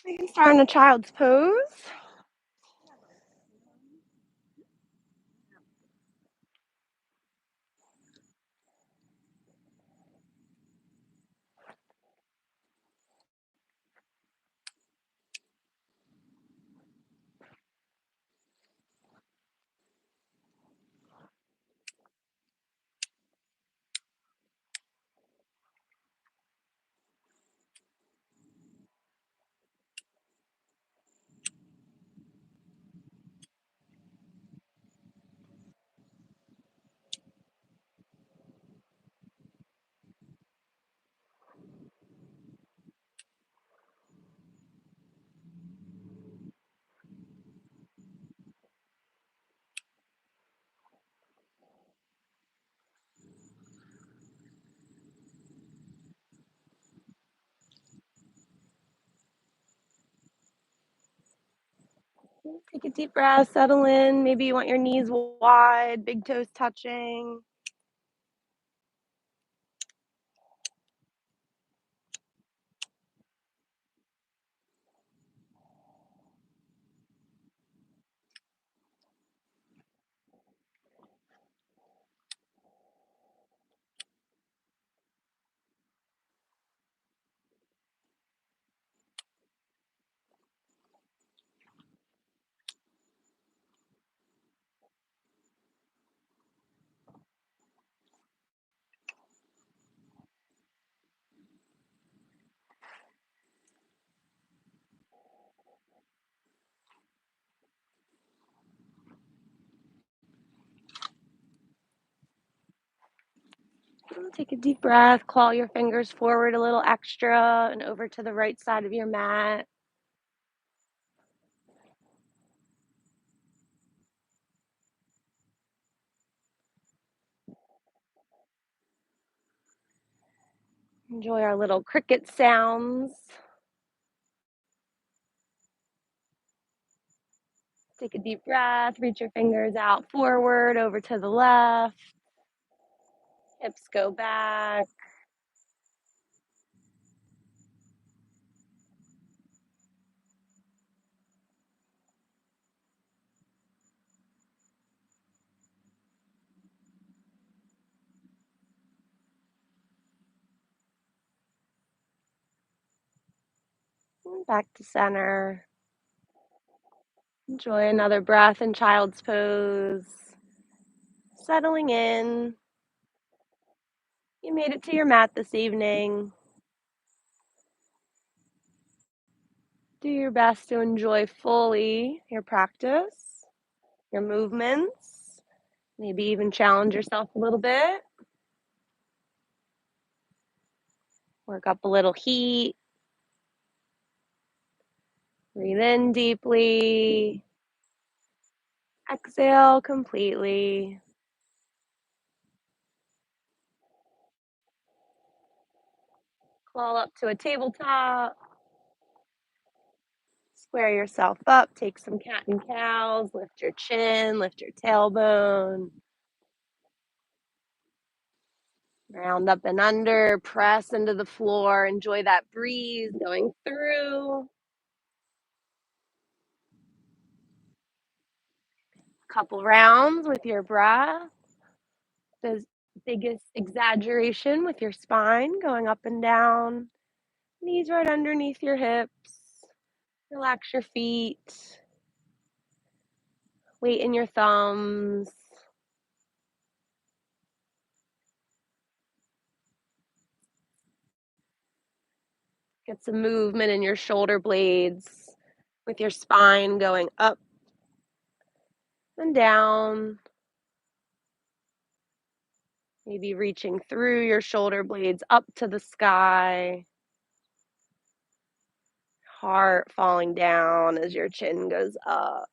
We can start in a child's pose. Take a deep breath, settle in. Maybe you want your knees wide, big toes touching. Take a deep breath, claw your fingers forward a little extra and over to the right side of your mat. Enjoy our little cricket sounds. Take a deep breath, reach your fingers out forward, over to the left. Hips go back. Back to center. Enjoy another breath in child's pose. Settling in. You made it to your mat this evening. Do your best to enjoy fully your practice, your movements. Maybe even challenge yourself a little bit. Work up a little heat. Breathe in deeply. Exhale completely. Crawl up to a tabletop. Square yourself up. Take some cat and cows. Lift your chin, lift your tailbone. Round up and under. Press into the floor. Enjoy that breeze going through. Couple rounds with your breath. The biggest exaggeration with your spine going up and down. Knees right underneath your hips. Relax your feet. Weight in your thumbs. Get some movement in your shoulder blades with your spine going up and down. Maybe reaching through your shoulder blades up to the sky. Heart falling down as your chin goes up.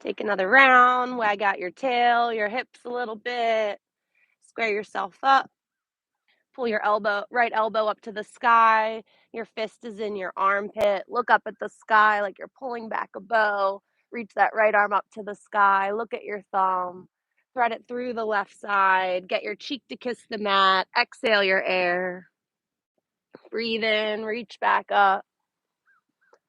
Take another round, wag out your tail, your hips a little bit, square yourself up, pull your right elbow up to the sky, your fist is in your armpit, look up at the sky like you're pulling back a bow, reach that right arm up to the sky, look at your thumb, Thread it through the left side. Get your cheek to kiss the mat. Exhale your air. Breathe in, reach back up.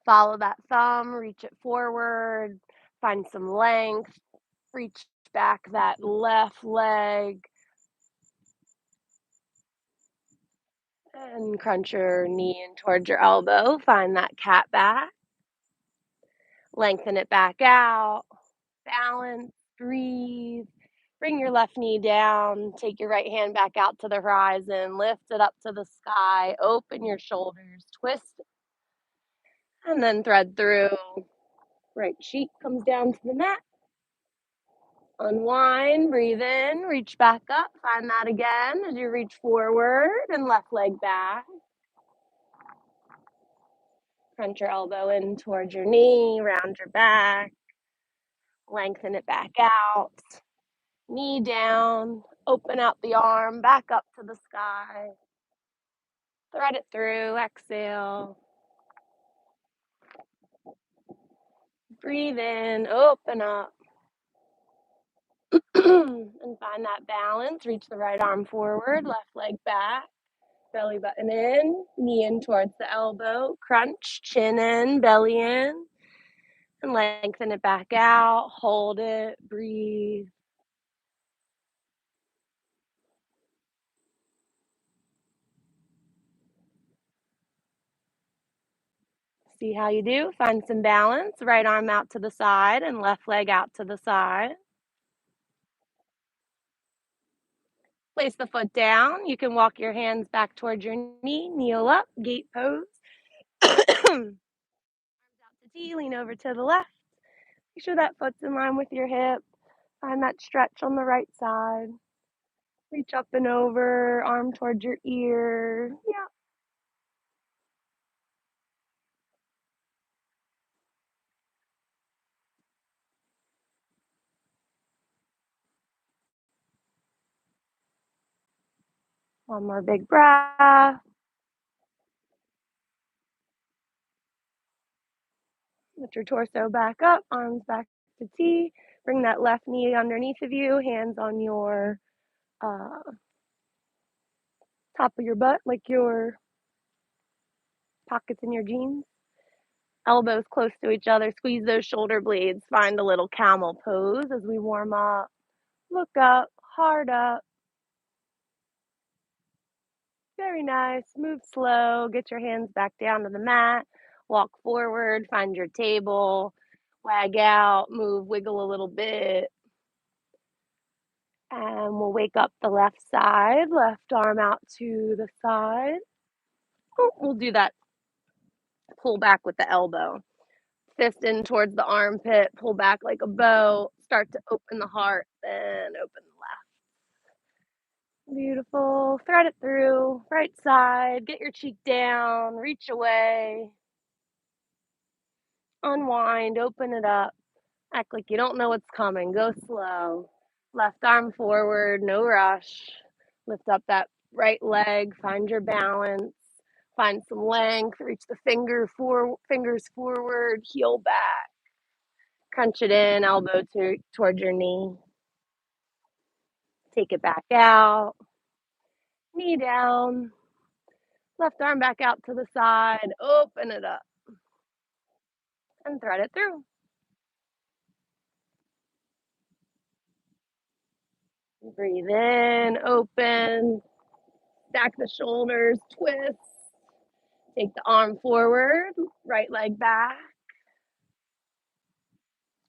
Follow that thumb, reach it forward. Find some length. Reach back that left leg and crunch your knee in towards your elbow. Find that cat back. Lengthen it back out. Balance, breathe. Bring your left knee down. Take your right hand back out to the horizon. Lift it up to the sky. Open your shoulders. Twist and then thread through. Right cheek comes down to the mat. Unwind, breathe in, reach back up. Find that again as you reach forward and left leg back. Crunch your elbow in towards your knee, round your back. Lengthen it back out. Knee down, open out the arm, back up to the sky. Thread it through, exhale. Breathe in, open up. And find that balance. Reach the right arm forward, left leg back. Belly button in, knee in towards the elbow. Crunch, chin in, belly in. And lengthen it back out. Hold it, breathe. See how you do. Find some balance. Right arm out to the side and left leg out to the side. Place the foot down. You can walk your hands back towards your knee. Kneel up, gate pose. Arms out to T, lean over to the left. Make sure that foot's in line with your hip. Find that stretch on the right side. Reach up and over, arm towards your ear. Yeah. One more big breath. Lift your torso back up, arms back to T. Bring that left knee underneath of you, hands on your uh, top of your butt, like your pockets in your jeans. Elbows close to each other. Squeeze those shoulder blades. Find a little camel pose as we warm up. Look up, hard up. Very nice. Move slow. Get your hands back down to the mat. Walk forward. Find your table. Wag out. Move. Wiggle a little bit. And we'll wake up the left side. Left arm out to the side. Oh, we'll do that. Pull back with the elbow. Fist in towards the armpit. Pull back like a bow. Start to open the heart. Then open the left. Beautiful. Thread it through. Right side. Get your cheek down. Reach away. Unwind. Open it up. Act like you don't know what's coming. Go slow. Left arm forward. No rush. Lift up that right leg. Find your balance. Find some length. Reach the fingers forward. Heel back. Crunch it in. Elbow towards your knee. Take it back out. Knee down. Left arm back out to the side. Open it up and thread it through. Breathe in, open, stack the shoulders, twist. Take the arm forward, right leg back.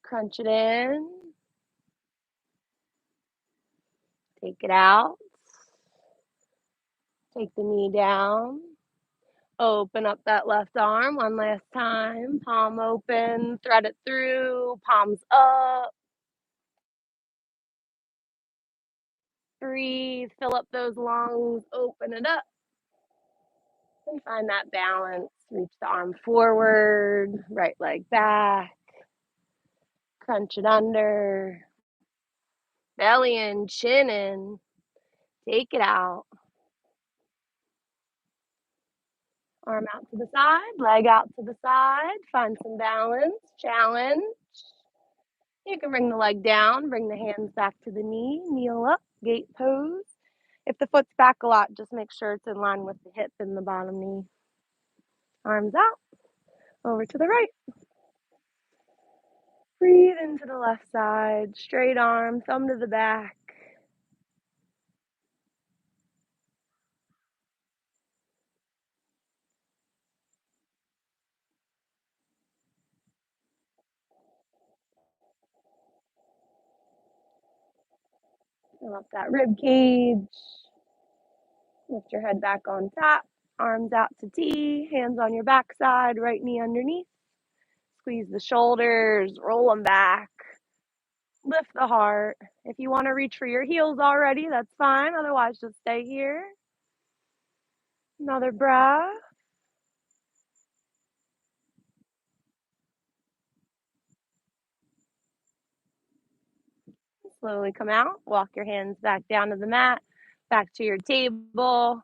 Crunch it in. Take it out. Take the knee down. Open up that left arm one last time. Palm open, thread it through, palms up. Breathe, fill up those lungs, open it up. And find that balance. Reach the arm forward, right leg back. Crunch it under. Belly in, chin in. Take it out. Arm out to the side, leg out to the side. Find some balance. Challenge. You can bring the leg down, bring the hands back to the knee, kneel up, gate pose. If the foot's back a lot, just make sure it's in line with the hip and the bottom knee. Arms out, over to the right. Breathe into the left side, straight arm, thumb to the back. Fill up that rib cage. Lift your head back on top, arms out to T, hands on your backside, right knee underneath. Squeeze the shoulders, roll them back. Lift the heart. If you want to reach for your heels already, that's fine. Otherwise, just stay here. Another breath. Slowly come out. Walk your hands back down to the mat, back to your table.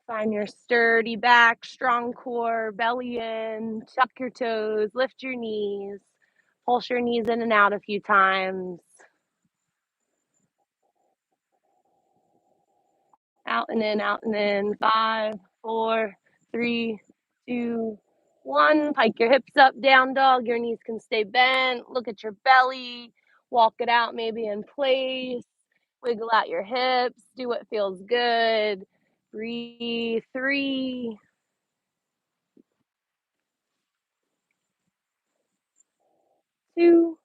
Find your sturdy back, strong core, belly in. Tuck your toes, lift your knees. Pulse your knees in and out a few times. Out and in, out and in. 5, 4, 3, 2, 1. Pike your hips up, down dog. Your knees can stay bent. Look at your belly. Walk it out maybe in place. Wiggle out your hips. Do what feels good. Breathe. 3, 2,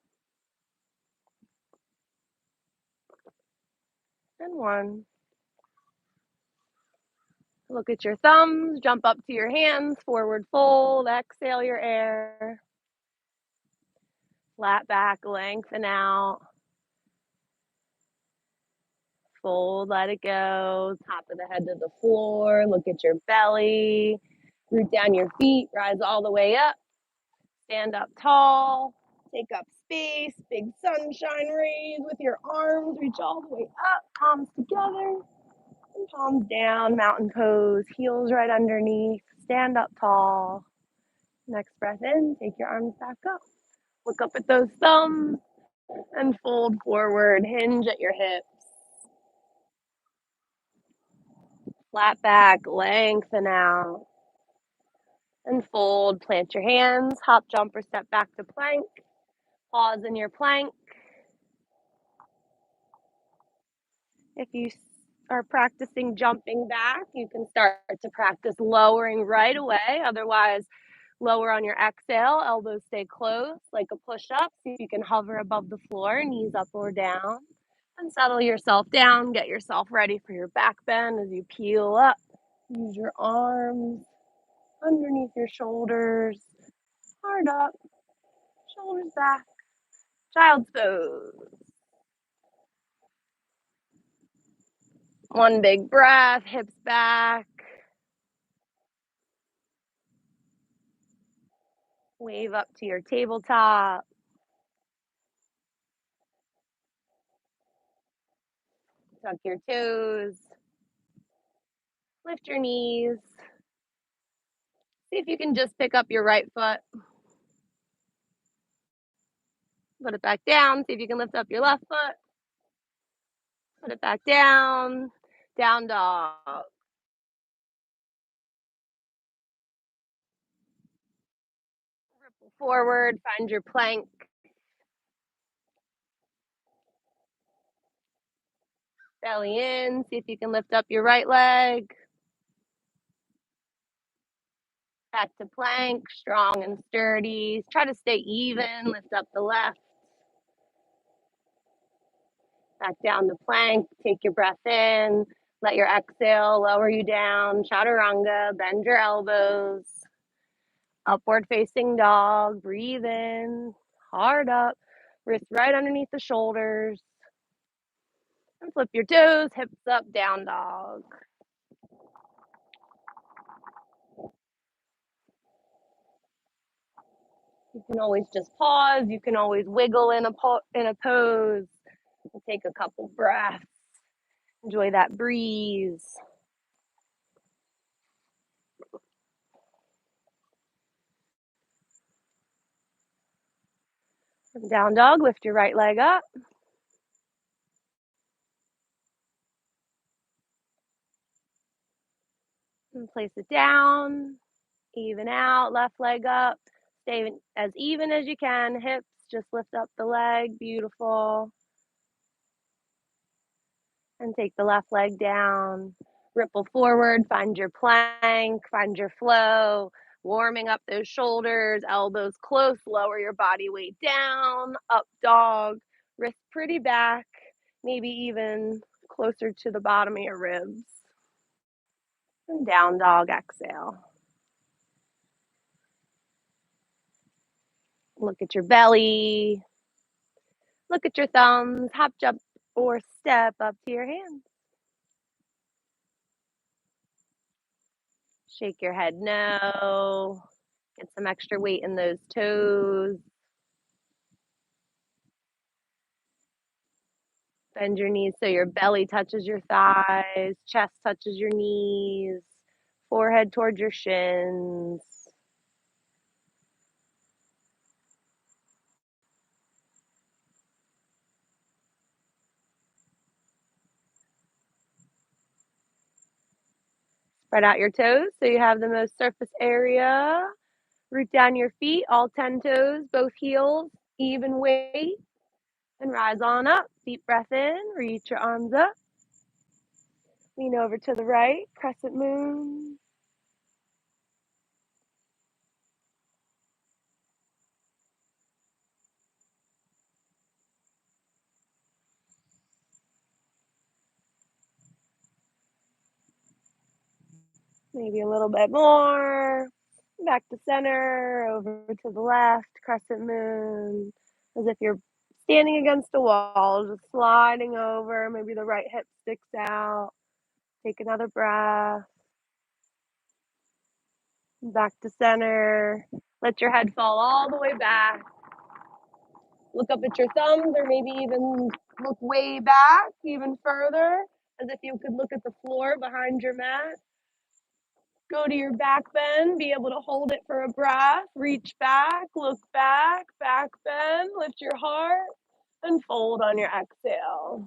and 1. Look at your thumbs. Jump up to your hands. Forward fold. Exhale your air. Flat back. Lengthen out. Fold, let it go. Top of the head to the floor. Look at your belly. Root down your feet. Rise all the way up. Stand up tall. Take up space. Big sunshine rays with your arms. Reach all the way up. Palms together. And palms down. Mountain pose. Heels right underneath. Stand up tall. Next breath in. Take your arms back up. Look up at those thumbs and fold forward. Hinge at your hips. Flat back, lengthen out. And fold, plant your hands, hop, jump, or step back to plank. Pause in your plank. If you are practicing jumping back, you can start to practice lowering right away. Otherwise, lower on your exhale, elbows stay close like a push-up. See if you can hover above the floor, knees up or down. And settle yourself down, get yourself ready for your back bend as you peel up. Use your arms underneath your shoulders, hard up, shoulders back, child's pose. One big breath, hips back. Wave up to your tabletop. Tuck your toes. Lift your knees. See if you can just pick up your right foot. Put it back down. See if you can lift up your left foot. Put it back down. Down dog. Ripple forward. Find your plank. Belly in. See if you can lift up your right leg. Back to plank, strong and sturdy. Try to stay even. Lift up the left. Back down to plank. Take your breath in. Let your exhale lower you down. Chaturanga. Bend your elbows. Upward facing dog. Breathe in. Hard up. Wrist right underneath the shoulders. And flip your toes. Hips up. Down dog. You can always just pause. You can always wiggle in a pose. Take a couple breaths. Enjoy that breeze. Down dog, lift your right leg up and place it down. Even out, left leg up. Stay as even as you can. Hips, just lift up the leg. Beautiful. And take the left leg down. Ripple forward, find your plank, find your flow. Warming up those shoulders, elbows close, lower your body weight down. Up dog, wrist pretty back, maybe even closer to the bottom of your ribs. And down dog, exhale. Look at your belly. Look at your thumbs. Hop, jump, or step up to your hands. Shake your head no. Get some extra weight in those toes. Bend your knees so your belly touches your thighs, chest touches your knees, forehead towards your shins. Spread out your toes so you have the most surface area. Root down your feet, all 10 toes, both heels, even weight, and rise on up. Deep breath in, reach your arms up. Lean over to the right, crescent moon. Maybe a little bit more. Back to center, over to the left, crescent moon. As if you're standing against a wall, just sliding over. Maybe the right hip sticks out. Take another breath. Back to center. Let your head fall all the way back. Look up at your thumbs, or maybe even look way back, even further, as if you could look at the floor behind your mat. Go to your back bend, be able to hold it for a breath, reach back, look back, back bend, lift your heart, and fold on your exhale.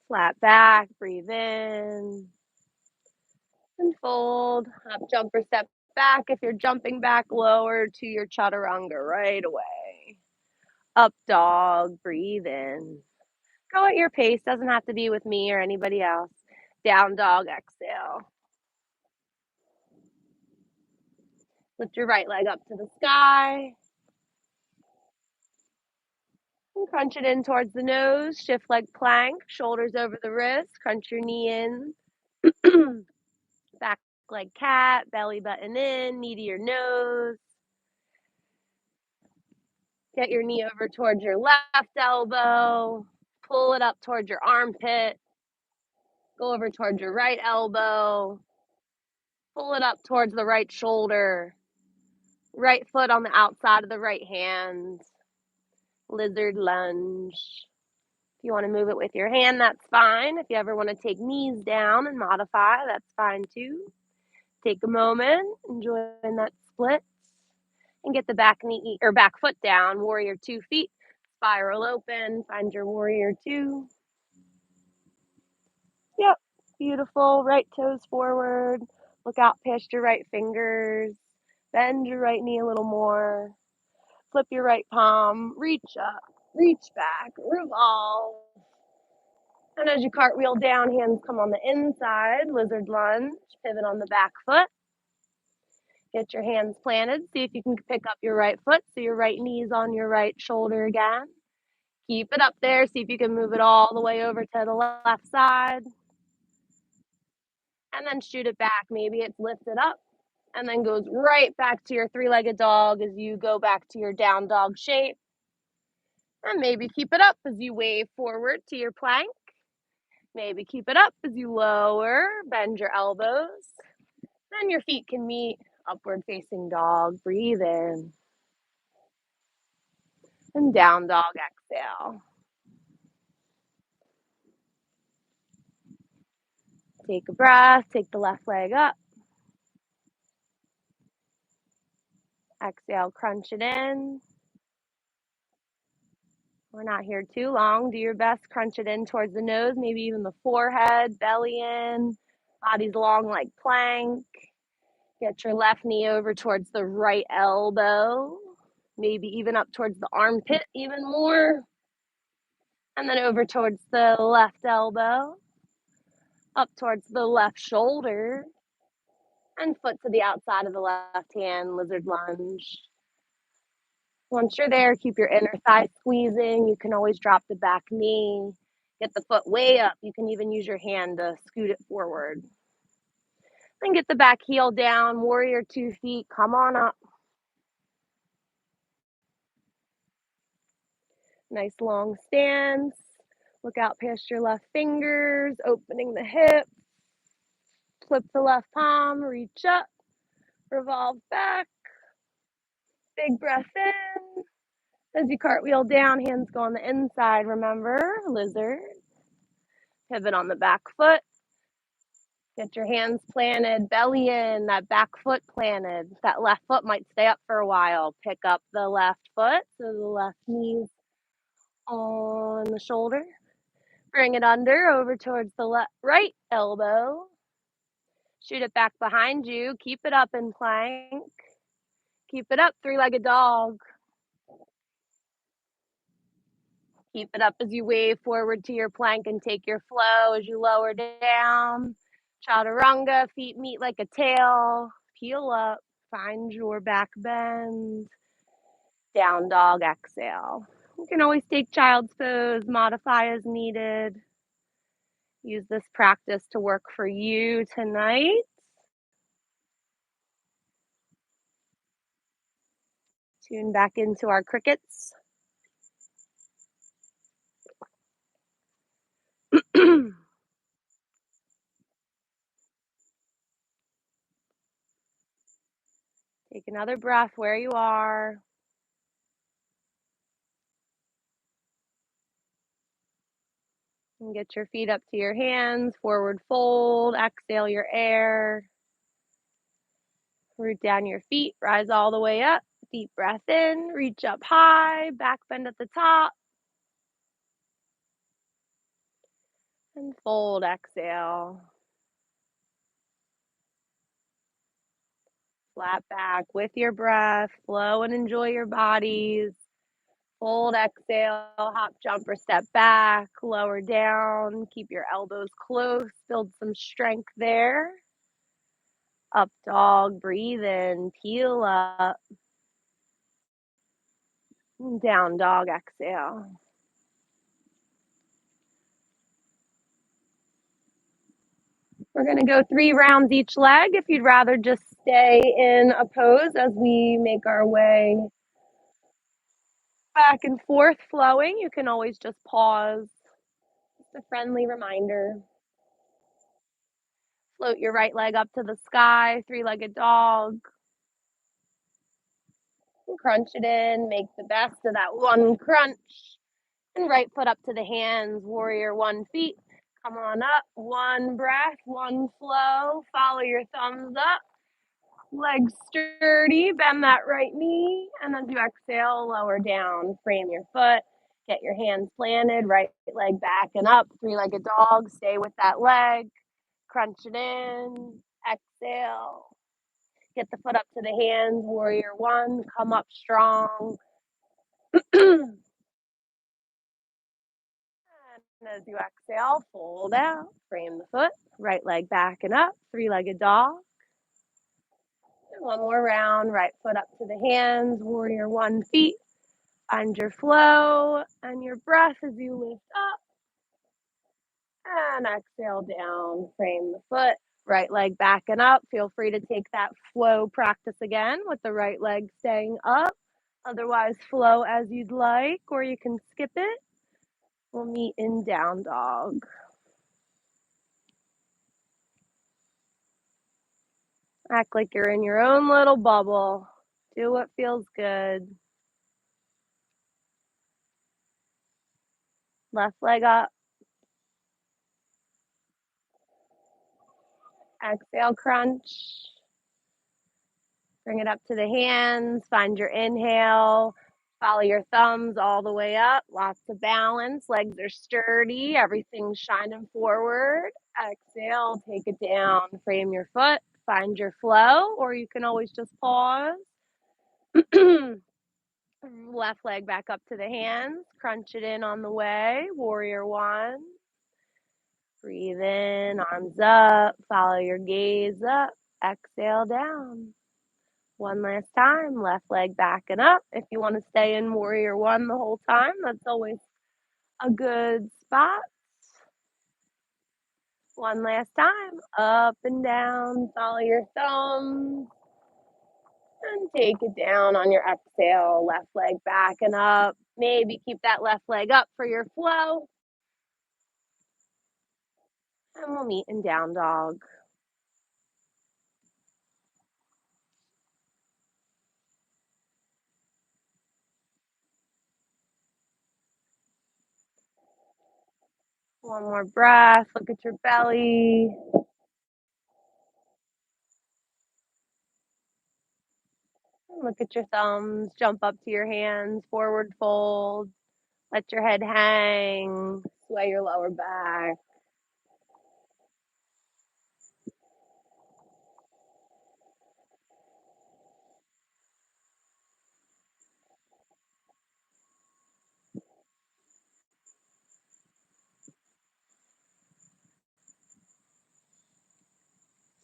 Flat back, breathe in, and fold. Hop, jump, or step back. If you're jumping back, lower to your chaturanga right away. Up dog, breathe in. Go at your pace, doesn't have to be with me or anybody else. Down dog, exhale. Lift your right leg up to the sky. And crunch it in towards the nose. Shift leg plank, shoulders over the wrist. Crunch your knee in. Back leg cat, belly button in, knee to your nose. Get your knee over towards your left elbow. Pull it up towards your armpit. Go over towards your right elbow. Pull it up towards the right shoulder. Right foot on the outside of the right hand. Lizard lunge. If you want to move it with your hand, that's fine. If you ever want to take knees down and modify, that's fine too. Take a moment, enjoy that split, and get the back knee or back foot down. Warrior 2 feet, spiral open. Find your warrior 2. Yep, beautiful. Right toes forward. Look out past your right fingers. Bend your right knee a little more. Flip your right palm. Reach up, reach back, revolve. And as you cartwheel down, hands come on the inside, lizard lunge, pivot on the back foot. Get your hands planted. See if you can pick up your right foot so your right knee's on your right shoulder again. Keep it up there. See if you can move it all the way over to the left side. And then shoot it back. Maybe it's lifted up and then goes right back to your three-legged dog as you go back to your down dog shape. And maybe keep it up as you wave forward to your plank. Maybe keep it up as you lower, bend your elbows. Then your feet can meet, upward facing dog. Breathe in. And down dog, exhale. Take a breath, take the left leg up. Exhale, crunch it in. We're not here too long. Do your best, crunch it in towards the nose, maybe even the forehead, belly in, body's long like plank. Get your left knee over towards the right elbow, maybe even up towards the armpit even more. And then over towards the left elbow, up towards the left shoulder, and foot to the outside of the left hand, lizard lunge. Once you're there, keep your inner thigh squeezing. You can always drop the back knee, get the foot way up. You can even use your hand to scoot it forward. Then get the back heel down, warrior 2 feet, come on up. Nice long stance. Look out past your left fingers, opening the hip. Flip the left palm, reach up, revolve back. Big breath in. As you cartwheel down, hands go on the inside, remember, lizard. Pivot on the back foot. Get your hands planted, belly in, that back foot planted. That left foot might stay up for a while. Pick up the left foot, so the left knee's on the shoulder. Bring it under, over towards the right elbow. Shoot it back behind you. Keep it up in plank. Keep it up, three-legged dog. Keep it up as you wave forward to your plank and take your flow as you lower down. Chaturanga, feet meet like a tail. Peel up, find your back bend. Down dog, exhale. You can always take child's pose, modify as needed. Use this practice to work for you tonight. Tune back into our crickets. Take another breath where you are. And get your feet up to your hands, forward fold, exhale your air. Root down your feet, rise all the way up. Deep breath in, reach up high, back bend at the top. And fold, exhale. Flat back with your breath, flow and enjoy your bodies. Fold, exhale, hop, jump, or step back, lower down, keep your elbows close, build some strength there. Up dog, breathe in, peel up. Down dog, exhale. We're going to go 3 rounds each leg. If you'd rather just stay in a pose as we make our way back and forth flowing, you can always just pause. Just a friendly reminder. Float your right leg up to the sky, 3-legged dog. And crunch it in, make the best of that one crunch. And right foot up to the hands, warrior 1 feet. Come on up, one breath, one flow. Follow your thumbs up. Legs sturdy, bend that right knee, and as you exhale, lower down, frame your foot, get your hands planted, right leg back and up, 3-legged dog, stay with that leg, crunch it in, exhale, get the foot up to the hands, warrior 1, come up strong, and as you exhale, fold out, frame the foot, right leg back and up, 3-legged dog. One more round, right foot up to the hands, warrior 1 feet. Find your flow and your breath as you lift up. And exhale down, frame the foot, right leg back and up. Feel free to take that flow practice again with the right leg staying up. Otherwise, flow as you'd like, or you can skip it. We'll meet in down dog. Act like you're in your own little bubble. Do what feels good. Left leg up. Exhale, crunch. Bring it up to the hands, find your inhale, follow your thumbs all the way up, lots of balance, legs are sturdy, everything's shining forward. Exhale, take it down, frame your foot, find your flow, or you can always just pause. Left leg back up to the hands, crunch it in on the way, warrior one. Breathe in, arms up, follow your gaze up, exhale down. One last time, left leg backing up. If you want to stay in warrior one the whole time, that's always a good spot. One last time, up and down, follow your thumbs, and take it down on your exhale. Left leg backing up. Maybe keep that left leg up for your flow. And we'll meet in down dog. One more breath. Look at your belly. Look at your thumbs. Jump up to your hands. Forward fold. Let your head hang. Sway your lower back.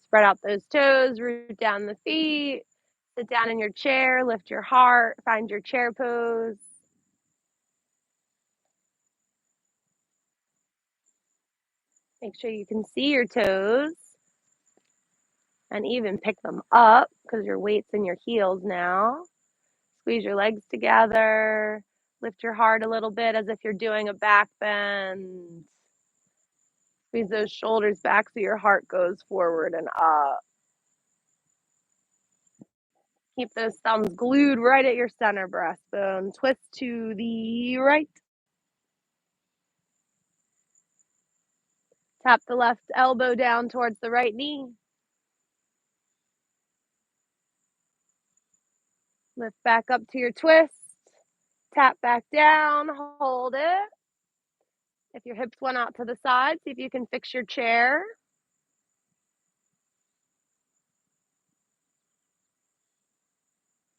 Spread out those toes. Root down the feet. Sit down in your chair. Lift your heart. Find your chair pose. Make sure you can see your toes and even pick them up because your weight's in your heels now. Squeeze your legs together. Lift your heart a little bit as if you're doing a back bend. Squeeze those shoulders back so your heart goes forward and up. Keep those thumbs glued right at your center breastbone. Twist to the right. Tap the left elbow down towards the right knee. Lift back up to your twist. Tap back down. Hold it. If your hips went out to the side, see if you can fix your chair.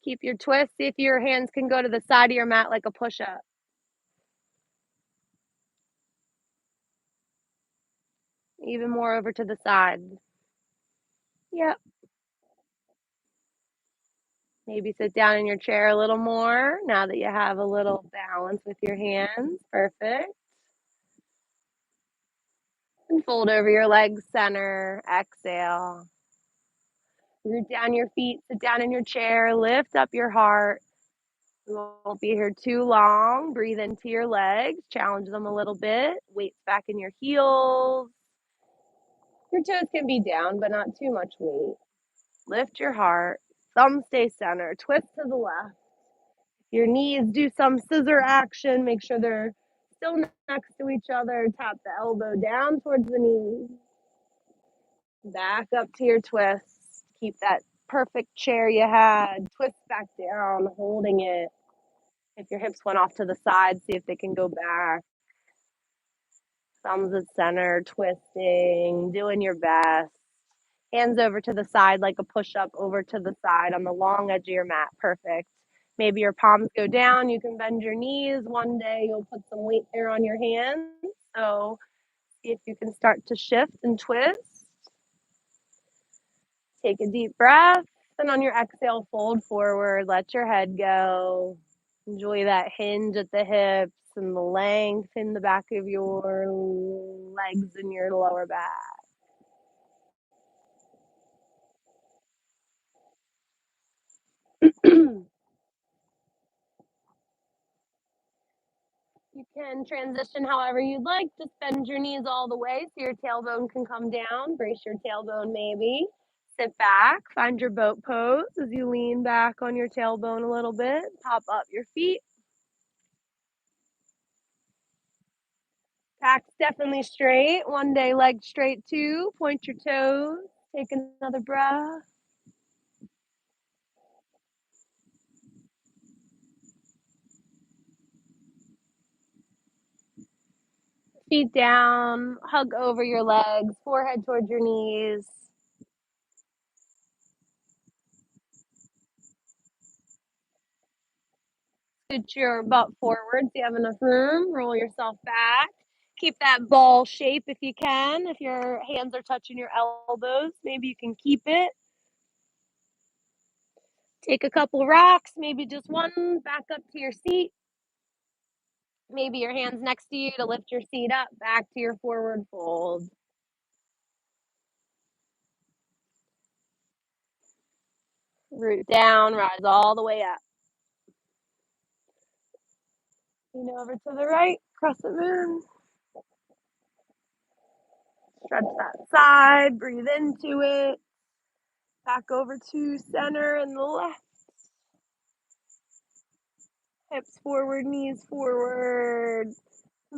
Keep your twist. See if your hands can go to the side of your mat like a push-up. Even more over to the side. Yep. Maybe sit down in your chair a little more now that you have a little balance with your hands. Perfect. And fold over your legs, center. Exhale. Root down your feet, sit down in your chair, lift up your heart. We won't be here too long. Breathe into your legs, challenge them a little bit. Weights back in your heels. Your toes can be down, but not too much weight. Lift your heart. Thumbs stay center. Twist to the left. Your knees do some scissor action. Make sure they're still next to each other. Tap the elbow down towards the knee. Back up to your twist. Keep that perfect chair you had. Twist back down, holding it. If your hips went off to the side, see if they can go back. Thumbs at center, twisting, doing your best. Hands over to the side like a push-up over to the side on the long edge of your mat. Perfect. Maybe your palms go down. You can bend your knees. One day you'll put some weight there on your hands. So see if you can start to shift and twist. Take a deep breath. And on your exhale, fold forward. Let your head go. Enjoy that hinge at the hips and the length in the back of your legs and your lower back. You can transition however you'd like. Just bend your knees all the way so your tailbone can come down. Brace your tailbone maybe. Sit back. Find your boat pose as you lean back on your tailbone a little bit. Pop up your feet. Back's definitely straight. One day legs straight too. Point your toes. Take another breath. Feet down, hug over your legs, forehead towards your knees. Scoot your butt forward so you have enough room. Roll yourself back. Keep that ball shape if you can. If your hands are touching your elbows, maybe you can keep it. Take a couple rocks, maybe just one, back up to your seat. Maybe your hands next to you to lift your seat up, back to your forward fold. Root down, rise all the way up. Lean over to the right, crescent moon. Stretch that side, breathe into it. Back over to center and the left. Hips forward, knees forward.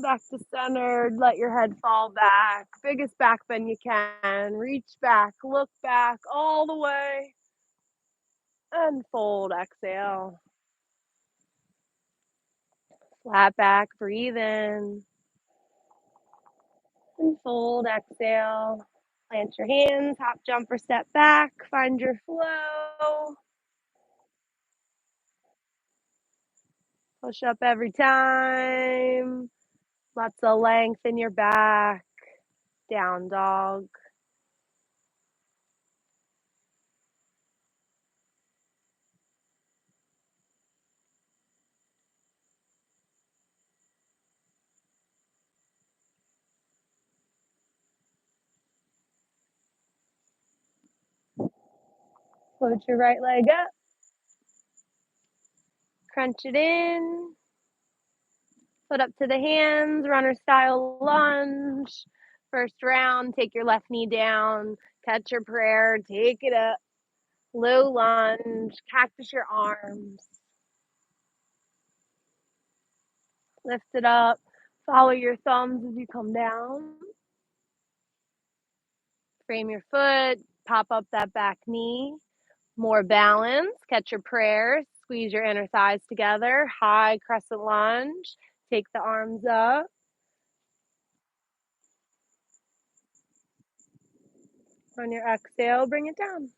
Back to center. Let your head fall back. Biggest back bend you can. Reach back, look back all the way. And fold, exhale. Flat back, breathe in. And fold, exhale. Plant your hands, hop, jump, or step back. Find your flow. Push up every time. Lots of length in your back. Down dog. Float your right leg up. Crunch it in. Foot up to the hands, runner style lunge. First round, take your left knee down. Catch your prayer, take it up. Low lunge, cactus your arms. Lift it up. Follow your thumbs as you come down. Frame your foot. Pop up that back knee. More balance. Catch your prayer. Squeeze your inner thighs together. High crescent lunge. Take the arms up. On your exhale, bring it down.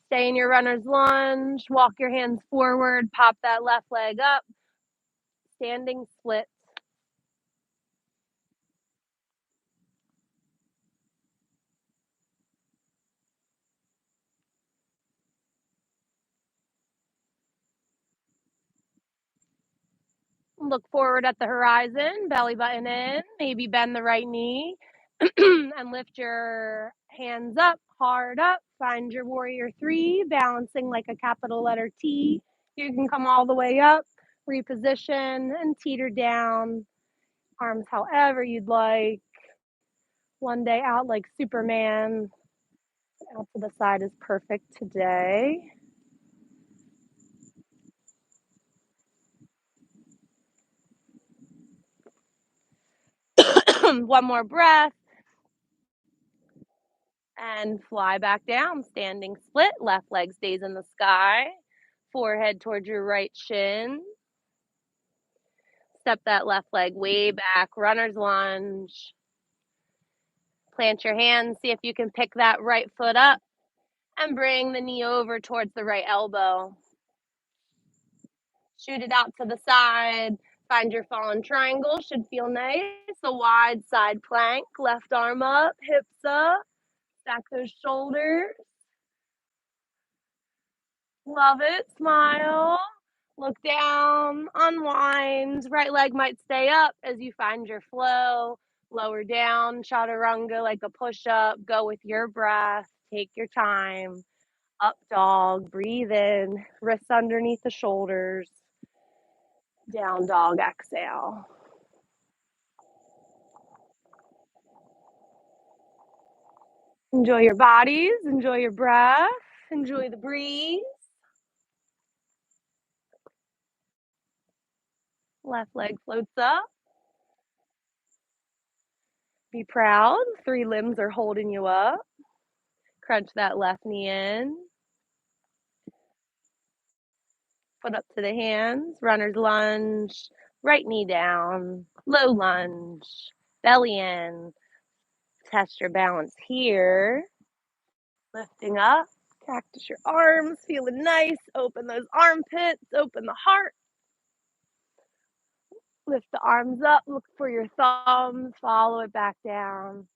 Stay in your runner's lunge. Walk your hands forward. Pop that left leg up. Standing split. Look forward at the horizon. Belly button in. Maybe bend the right knee. And lift your hands up, hard up. Find your warrior three, balancing like a capital letter T. You can come all the way up, reposition, and teeter down. Arms however you'd like. One day out like Superman. Out to the side is perfect today. One more breath. And fly back down. Standing split. Left leg stays in the sky. Forehead towards your right shin. Step that left leg way back. Runner's lunge. Plant your hands. See if you can pick that right foot up. And bring the knee over towards the right elbow. Shoot it out to the side. Find your fallen triangle. Should feel nice. A wide side plank. Left arm up. Hips up. Stack those shoulders. Love it. Smile. Look down. Unwind. Right leg might stay up as you find your flow. Lower down. Chaturanga like a push up. Go with your breath. Take your time. Up dog. Breathe in. Wrists underneath the shoulders. Down dog. Exhale. Enjoy your bodies. Enjoy your breath. Enjoy the breeze. Left leg floats up. Be proud. 3 limbs are holding you up. Crunch that left knee in. Foot up to the hands. Runner's lunge. right knee down, low lunge, belly in. Test your balance here. Lifting up, cactus your arms, feeling nice. Open those armpits, open the heart. Lift the arms up, look for your thumbs, follow it back down.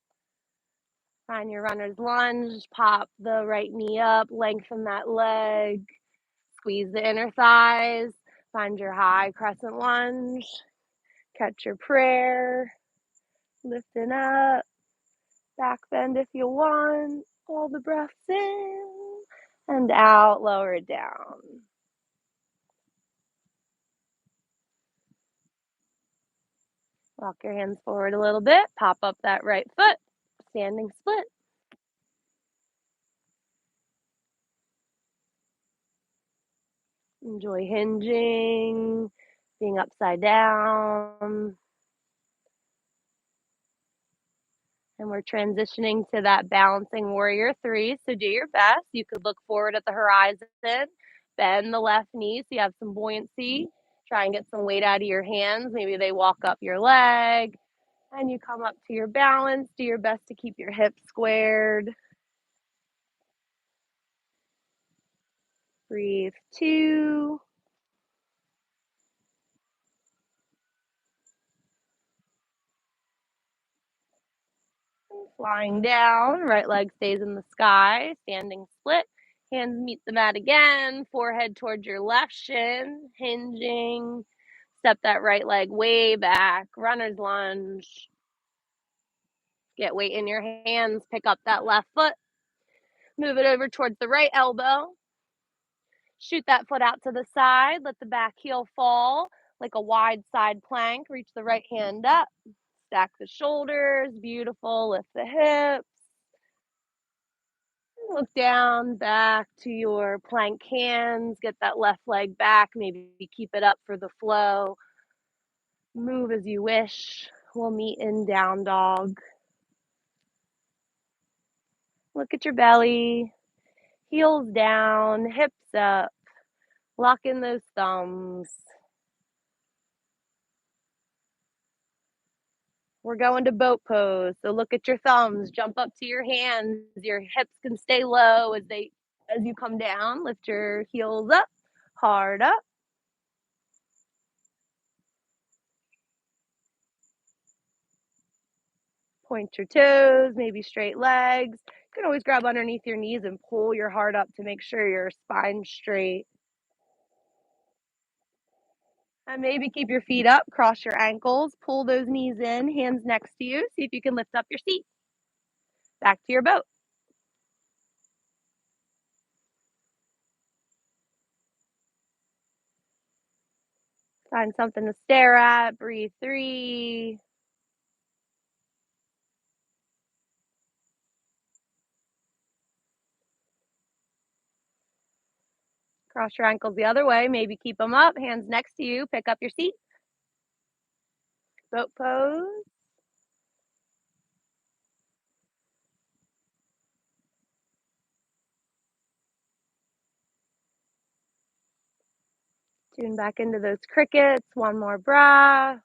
Find your runner's lunge, pop the right knee up, lengthen that leg, squeeze the inner thighs. Find your high crescent lunge, catch your prayer, lifting up, back bend if you want. All the breaths in and out, lower it down. Walk your hands forward a little bit, pop up that right foot, standing split. Enjoy hinging, being upside down. And we're transitioning to that balancing warrior three. So do your best. You could look forward at the horizon, bend the left knee so you have some buoyancy. Try and get some weight out of your hands. Maybe they walk up your leg and you come up to your balance. Do your best to keep your hips squared. Breathe two. Flying down, right leg stays in the sky, standing split. Hands meet the mat again, forehead towards your left shin, hinging. Step that right leg way back, runner's lunge. Get weight in your hands, pick up that left foot. Move it over towards the right elbow. Shoot that foot out to the side, let the back heel fall like a wide side plank. Reach the right hand up, stack the shoulders, beautiful, lift the hips. Look down, back to your plank hands. Get that left leg back. Maybe keep it up for the flow. Move as you wish. We'll meet in down dog. Look at your belly. Heels down, hips up. Lock in those thumbs. We're going to boat pose. So look at your thumbs. Jump up to your hands. Your hips can stay low as you come down. Lift your heels up, hard up. Point your toes, maybe straight legs. You can always grab underneath your knees and pull your heart up to make sure your spine's straight. And maybe keep your feet up, cross your ankles, pull those knees in, hands next to you. See if you can lift up your seat. Back to your boat. Find something to stare at. Breathe three. Cross your ankles the other way. Maybe keep them up, hands next to you. Pick up your seat. Boat pose. Tune back into those crickets. One more breath.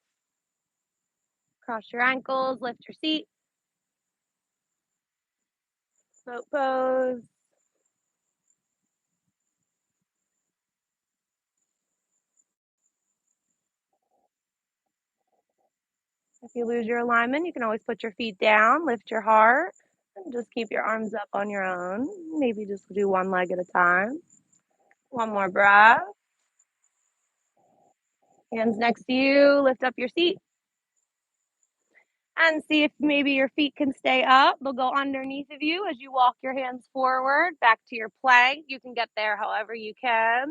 Cross your ankles, lift your seat. Boat pose. If you lose your alignment, you can always put your feet down, lift your heart, and just keep your arms up on your own. Maybe just do one leg at a time. One more breath. Hands next to you, lift up your seat. And see if maybe your feet can stay up. They'll go underneath of you as you walk your hands forward back to your plank. You can get there however you can.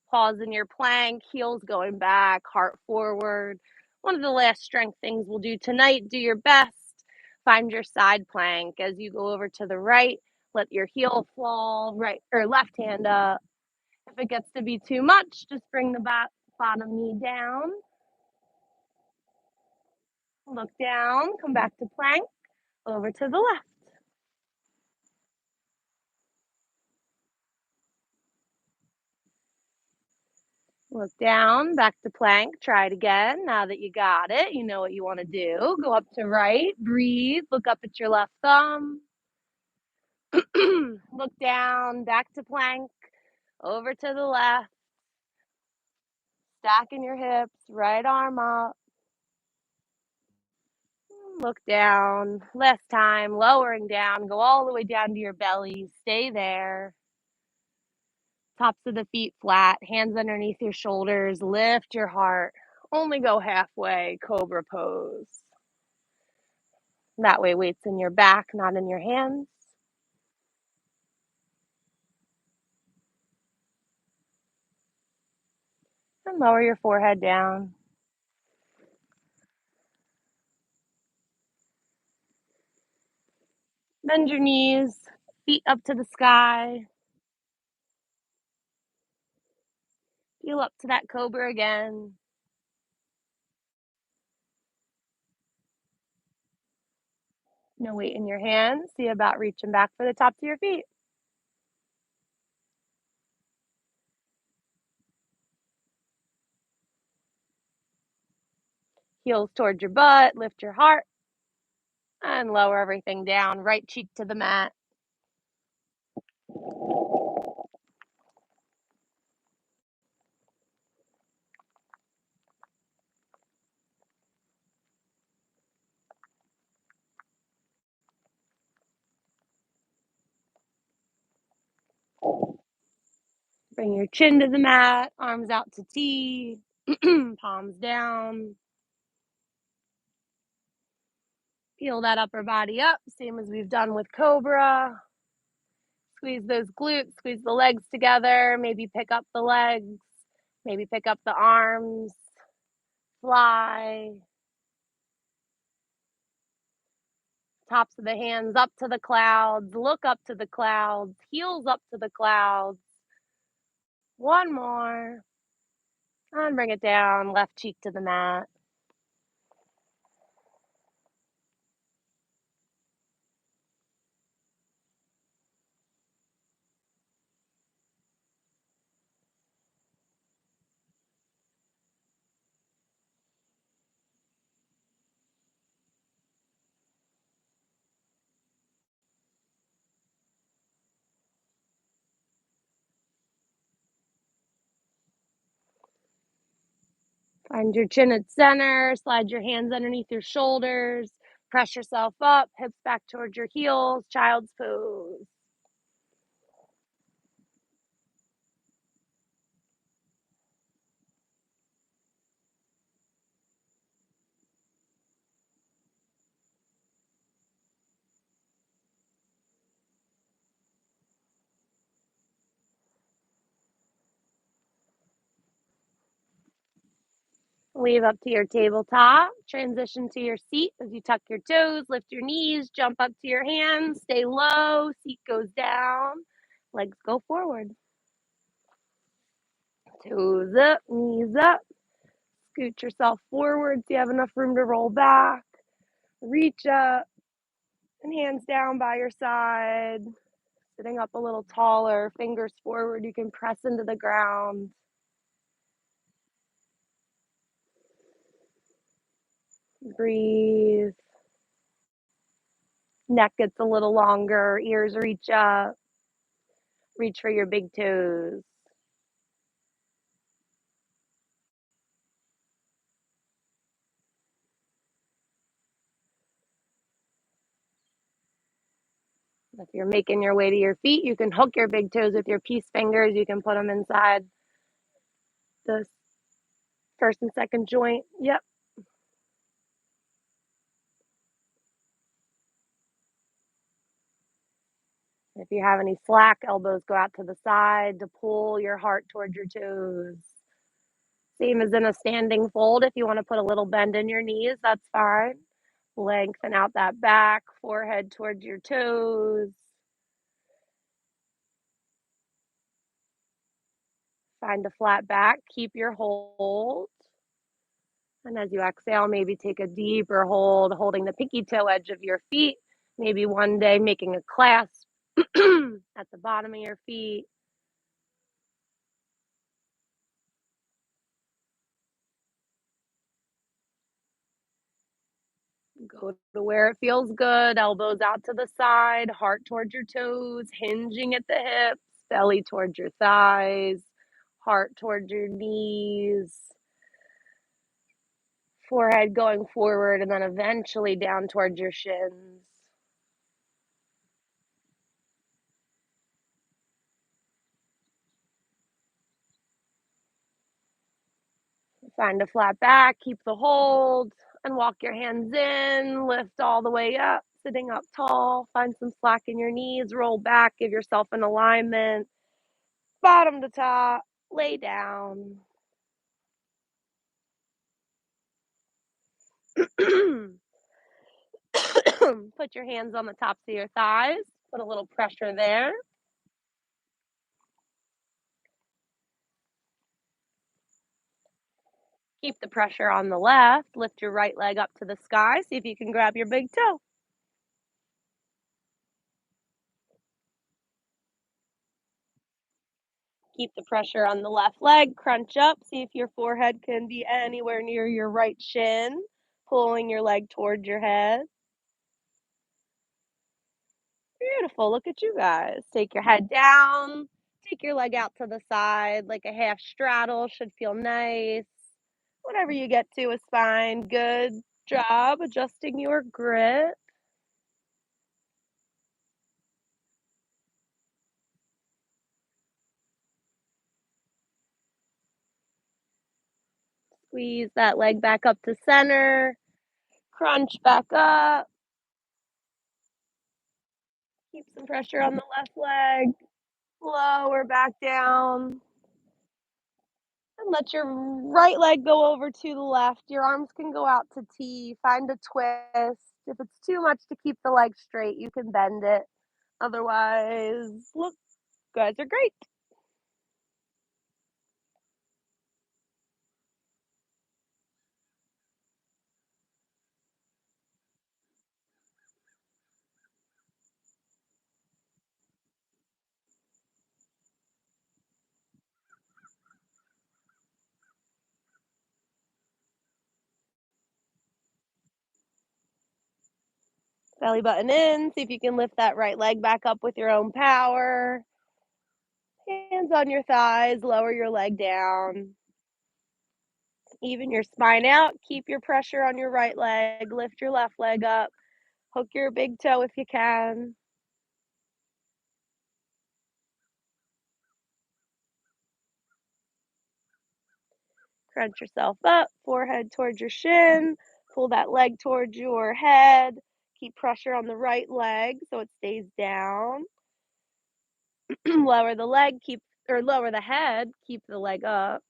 Pause in your plank, heels going back, heart forward. One of the last strength things we'll do tonight. Do your best. Find your side plank as you go over to the right. Let your heel fall right or left hand up. If it gets to be too much, just bring the bottom knee down. Look down, come back to plank, over to the left. Look down, back to plank. Try it again. Now that you got it, you know what you want to do. Go up to right, breathe, look up at your left thumb. Look down, back to plank, over to the left, stacking your hips, right arm up. Look down, less time, lowering down, go all the way down to your belly, stay there. Tops of the feet flat, hands underneath your shoulders, lift your heart. Only go halfway, cobra pose. That way, weight's in your back, not in your hands. And lower your forehead down. Bend your knees, feet up to the sky. Feel up to that cobra again. No weight in your hands. See about reaching back for the tops of your feet. Heels towards your butt, lift your heart, and lower everything down. Right cheek to the mat. Bring your chin to the mat, arms out to T, palms down. Peel that upper body up, same as we've done with Cobra. Squeeze those glutes, squeeze the legs together, maybe pick up the legs, maybe pick up the arms, fly. Tops of the hands up to the clouds, look up to the clouds, heels up to the clouds. One more. And bring it down, left cheek to the mat. Find your chin at center, slide your hands underneath your shoulders, press yourself up, hips back towards your heels, child's pose. Leave up to your tabletop, transition to your seat as you tuck your toes, lift your knees, jump up to your hands, stay low, seat goes down, legs go forward. Toes up, knees up, scoot yourself forward so you have enough room to roll back. Reach up and hands down by your side. Sitting up a little taller, fingers forward, you can press into the ground. Breathe. Neck gets a little longer, ears reach up. Reach for your big toes. If you're making your way to your feet, you can hook your big toes with your peace fingers. You can put them inside the first and second joint. Yep. If you have any slack, elbows go out to the side to pull your heart towards your toes. Same as in a standing fold. If you want to put a little bend in your knees, that's fine. Lengthen out that back, forehead towards your toes. Find a flat back. Keep your hold. And as you exhale, maybe take a deeper hold, holding the pinky toe edge of your feet. Maybe one day making a clasp at the bottom of your feet. Go to where it feels good, elbows out to the side, heart towards your toes, hinging at the hips, belly towards your thighs, heart towards your knees, forehead going forward, and then eventually down towards your shins. Find a flat back, keep the hold, and walk your hands in, lift all the way up, sitting up tall, find some slack in your knees, roll back, give yourself an alignment, bottom to top, lay down. Put your hands on the tops of your thighs, put a little pressure there. Keep the pressure on the left, lift your right leg up to the sky, see if you can grab your big toe. Keep the pressure on the left leg, crunch up, see if your forehead can be anywhere near your right shin, pulling your leg towards your head. Beautiful, look at you guys. Take your head down, take your leg out to the side like a half straddle, should feel nice. Whatever you get to is fine. Good job adjusting your grip. Squeeze that leg back up to center, crunch back up, keep some pressure on the left leg, lower back down, and let your right leg go over to the left. Your arms can go out to T, find a twist. If it's too much to keep the leg straight, you can bend it. Otherwise, look, you guys are great. Belly button in, see if you can lift that right leg back up with your own power. Hands on your thighs, lower your leg down. Even your spine out. Keep your pressure on your right leg. Lift your left leg up. Hook your big toe if you can. Crunch yourself up, forehead towards your shin. Pull that leg towards your head. Keep pressure on the right leg so it stays down. Lower the leg, lower the head, keep the leg up,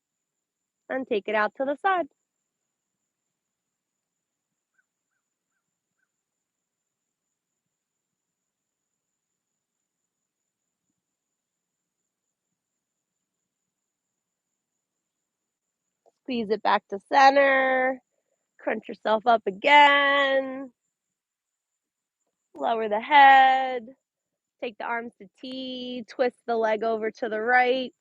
and take it out to the side. Squeeze it back to center. Crunch yourself up again. Lower the head. Take the arms to T. Twist the leg over to the right.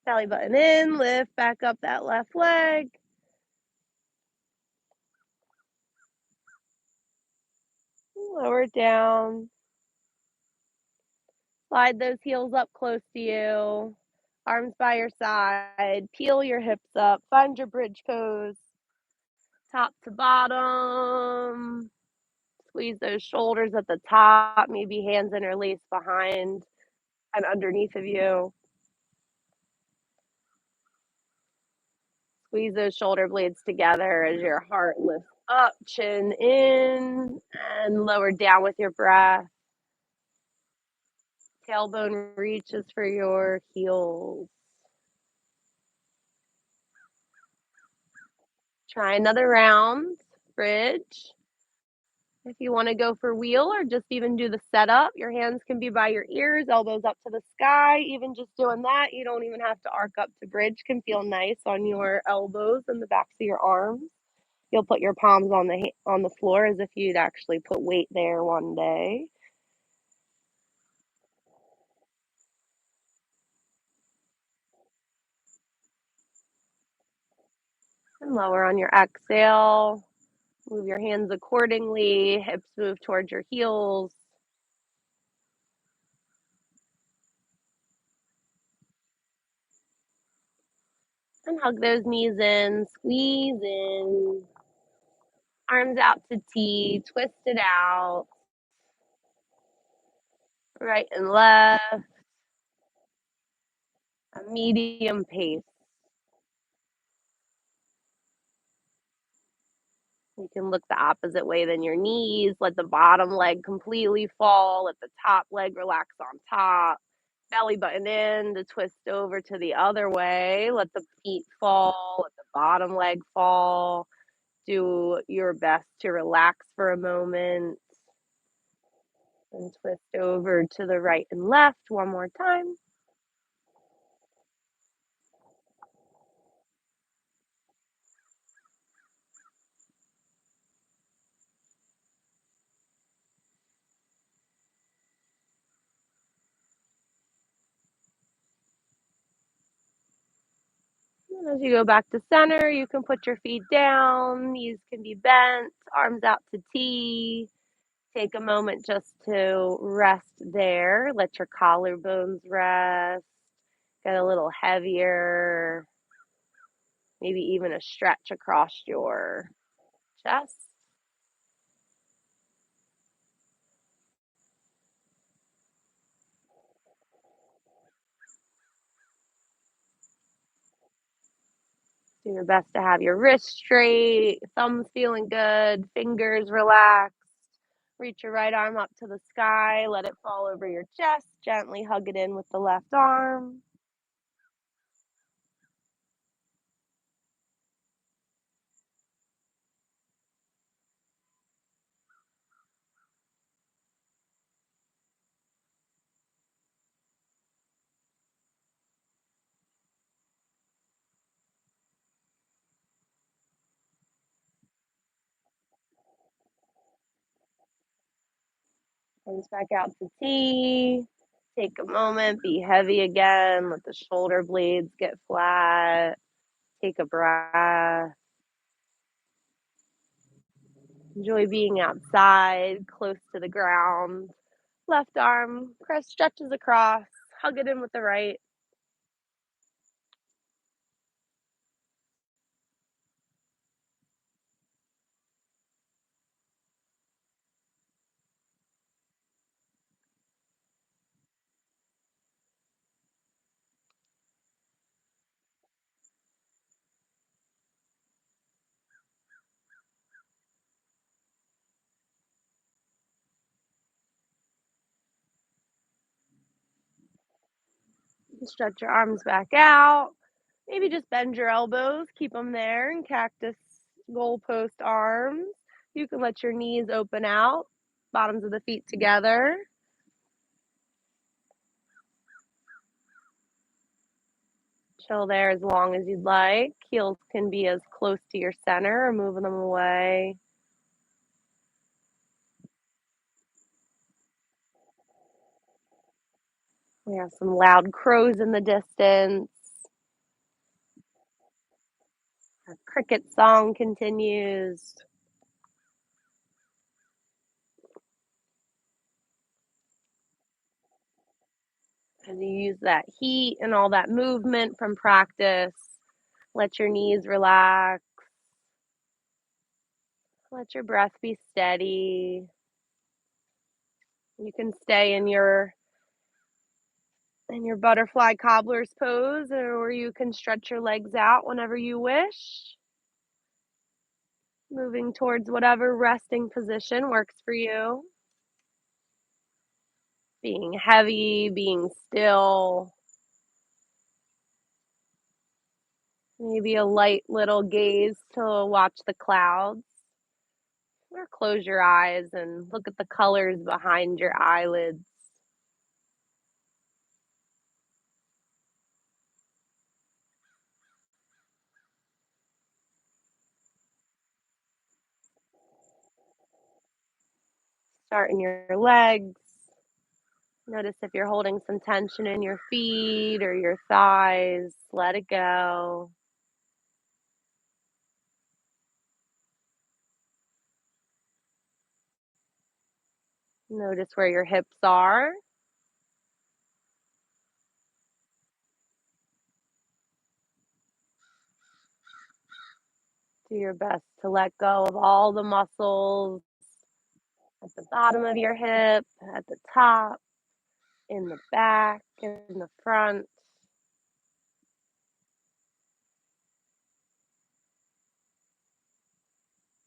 Belly button in. Lift back up that left leg. Lower it down. Slide those heels up close to you. Arms by your side. Peel your hips up. Find your bridge pose. Top to bottom. Squeeze those shoulders at the top. Maybe hands interlaced behind and underneath of you. Squeeze those shoulder blades together as your heart lifts up, chin in, and lower down with your breath. Tailbone reaches for your heels. Try another round. Bridge. If you wanna go for wheel or just even do the setup, your hands can be by your ears, elbows up to the sky. Even just doing that, you don't even have to arc up to bridge, can feel nice on your elbows and the backs of your arms. You'll put your palms on the floor as if you'd actually put weight there one day. And lower on your exhale. Move your hands accordingly. Hips move towards your heels. And hug those knees in. Squeeze in. Arms out to T. Twist it out. Right and left. A medium pace. You can look the opposite way than your knees. Let the bottom leg completely fall. Let the top leg relax on top. Belly button in to twist over to the other way. Let the feet fall. Let the bottom leg fall. Do your best to relax for a moment and twist over to the right and left one more time. And as you go back to center, you can put your feet down, knees can be bent, arms out to T. Take a moment just to rest there. Let your collarbones rest. Get a little heavier. Maybe even a stretch across your chest. Do your best to have your wrists straight, thumbs feeling good, fingers relaxed. Reach your right arm up to the sky, let it fall over your chest, gently hug it in with the left arm. Comes back out to T. Take a moment, be heavy again, let the shoulder blades get flat. Take a breath. Enjoy being outside, close to the ground. Left arm, press stretches across, hug it in with the right. Stretch your arms back out. Maybe just bend your elbows, keep them there in cactus goalpost arms. You can let your knees open out, bottoms of the feet together. Chill there as long as you'd like. Heels can be as close to your center or moving them away. We have some loud crows in the distance. Our cricket song continues. As you use that heat and all that movement from practice, let your knees relax. Let your breath be steady. You can stay in your butterfly cobbler's pose, or you can stretch your legs out whenever you wish. Moving towards whatever resting position works for you. Being heavy, being still. Maybe a light little gaze to watch the clouds. Or close your eyes and look at the colors behind your eyelids. Start in your legs. Notice if you're holding some tension in your feet or your thighs. Let it go. Notice where your hips are. Do your best to let go of all the muscles at the bottom of your hip, at the top, in the back, in the front.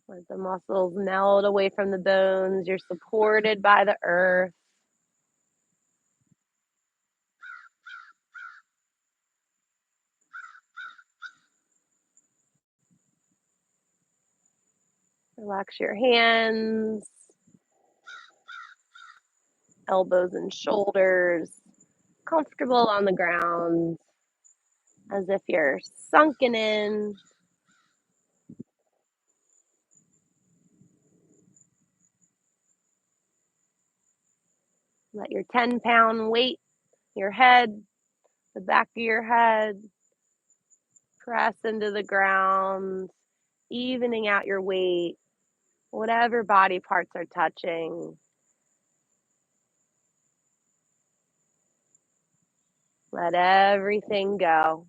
Let the muscles melt away from the bones. You're supported by the earth. Relax your hands, elbows and shoulders, comfortable on the ground, as if you're sunken in. Let your 10-pound weight, your head, the back of your head, press into the ground, evening out your weight, whatever body parts are touching. Let everything go.